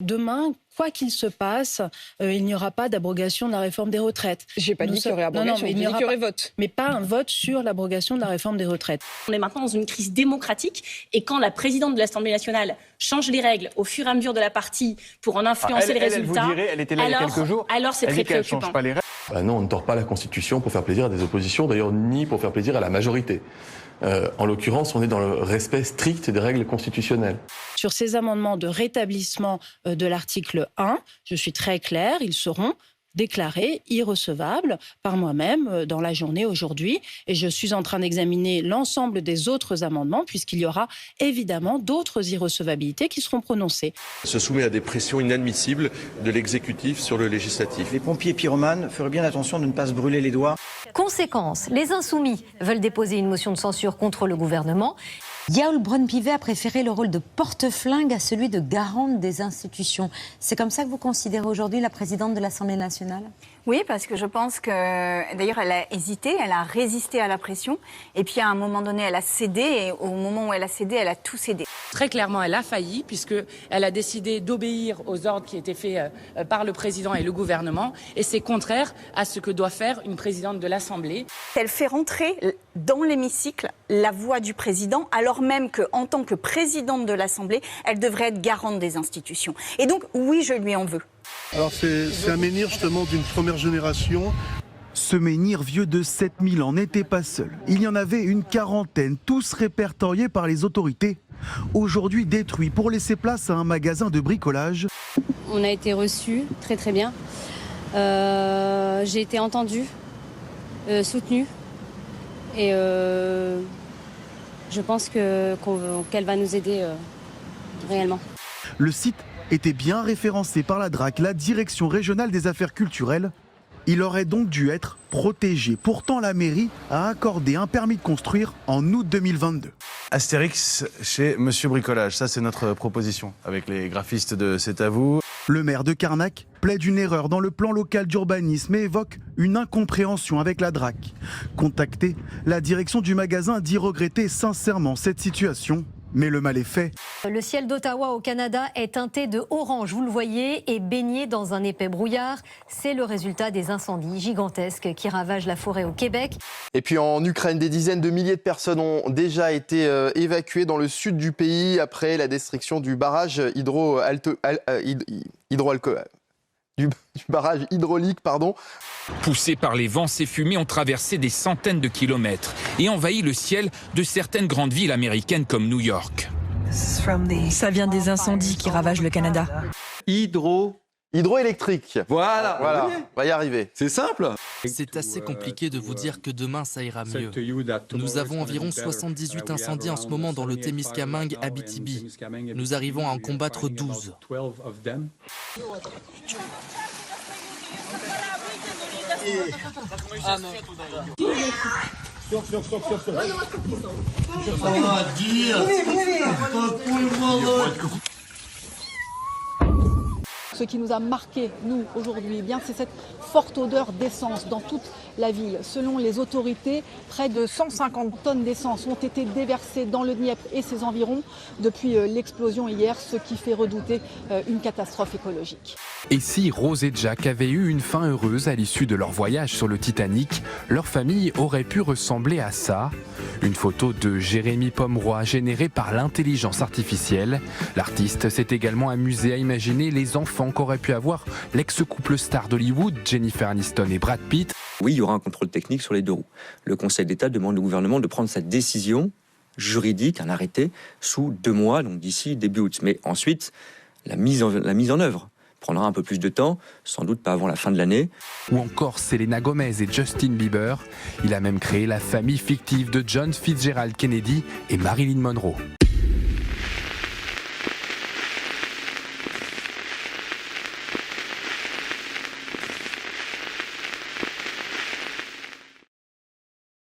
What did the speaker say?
Demain, quoi qu'il se passe, il n'y aura pas d'abrogation de la réforme des retraites. J'ai pas dit qu'il y aurait abrogation, il n'y aurait vote. Mais pas un vote sur l'abrogation de la réforme des retraites. On est maintenant dans une crise démocratique et quand la présidente de l'Assemblée nationale change les règles au fur et à mesure de la partie pour en influencer les résultats, vous direz, elle était là il y a quelques jours. Alors c'est très préoccupant. Change pas les règles. Non, on ne tord pas la Constitution pour faire plaisir à des oppositions, d'ailleurs ni pour faire plaisir à la majorité. En l'occurrence, on est dans le respect strict des règles constitutionnelles. Sur ces amendements de rétablissement de l'article 1, je suis très claire, ils seront déclarés irrecevables par moi-même dans la journée aujourd'hui. Et je suis en train d'examiner l'ensemble des autres amendements, puisqu'il y aura évidemment d'autres irrecevabilités qui seront prononcées. Se soumet à des pressions inadmissibles de l'exécutif sur le législatif. Les pompiers pyromanes feraient bien attention de ne pas se brûler les doigts. Conséquence, les Insoumis veulent déposer une motion de censure contre le gouvernement. Yaoul Braun-Pivet a préféré le rôle de porte-flingue à celui de garante des institutions. C'est comme ça que vous considérez aujourd'hui la présidente de l'Assemblée nationale ? Oui, parce que je pense que, d'ailleurs, elle a hésité, elle a résisté à la pression, et puis à un moment donné, elle a cédé, et au moment où elle a cédé, elle a tout cédé. Très clairement, elle a failli, puisqu'elle a décidé d'obéir aux ordres qui étaient faits par le président et le gouvernement, et c'est contraire à ce que doit faire une présidente de l'Assemblée. Elle fait rentrer dans l'hémicycle la voix du président, alors même qu'en tant que présidente de l'Assemblée, elle devrait être garante des institutions. Et donc, oui, je lui en veux. Alors c'est un menhir justement d'une première génération. Ce menhir vieux de 7000 ans n'était pas seul. Il y en avait une quarantaine, tous répertoriés par les autorités. Aujourd'hui détruit pour laisser place à un magasin de bricolage. On a été reçus très très bien. J'ai été entendue, soutenue. Et je pense qu'elle va nous aider réellement. Le site était bien référencé par la DRAC, la Direction régionale des affaires culturelles. Il aurait donc dû être protégé. Pourtant, la mairie a accordé un permis de construire en août 2022. Astérix chez Monsieur Bricolage, ça c'est notre proposition avec les graphistes de C'est à vous. Le maire de Carnac plaide une erreur dans le plan local d'urbanisme et évoque une incompréhension avec la DRAC. Contacté, la direction du magasin dit regretter sincèrement cette situation. Mais le mal est fait. Le ciel d'Ottawa au Canada est teinté de orange, vous le voyez, et baigné dans un épais brouillard. C'est le résultat des incendies gigantesques qui ravagent la forêt au Québec. Et puis en Ukraine, des dizaines de milliers de personnes ont déjà été évacuées dans le sud du pays après la destruction du barrage hydraulique. Poussés par les vents, ces fumées ont traversé des centaines de kilomètres et envahi le ciel de certaines grandes villes américaines comme New York. Ça vient des incendies qui ravagent le Canada. Hydroélectrique. Voilà. On va y arriver. C'est simple. C'est assez compliqué de vous dire que demain ça ira mieux. Nous avons environ 78 incendies en ce moment dans le Témiscamingue Abitibi. Nous arrivons à en combattre 12. Ce qui nous a marqué, nous, aujourd'hui, eh bien, c'est cette forte odeur d'essence dans toute la ville. Selon les autorités, près de 150 tonnes d'essence ont été déversées dans le Dniepr et ses environs depuis l'explosion hier, ce qui fait redouter une catastrophe écologique. Et si Rose et Jack avaient eu une fin heureuse à l'issue de leur voyage sur le Titanic, leur famille aurait pu ressembler à ça. Une photo de Jérémy Pomeroy générée par l'intelligence artificielle. L'artiste s'est également amusé à imaginer les enfants qu'aurait pu avoir l'ex-couple star d'Hollywood, Jennifer Aniston et Brad Pitt. Oui, il y aura un contrôle technique sur les 2 roues. Le Conseil d'État demande au gouvernement de prendre sa décision juridique, un arrêté, sous 2 mois, donc d'ici début août. Mais ensuite, la mise en œuvre prendra un peu plus de temps, sans doute pas avant la fin de l'année. Ou encore Selena Gomez et Justin Bieber. Il a même créé la famille fictive de John Fitzgerald Kennedy et Marilyn Monroe.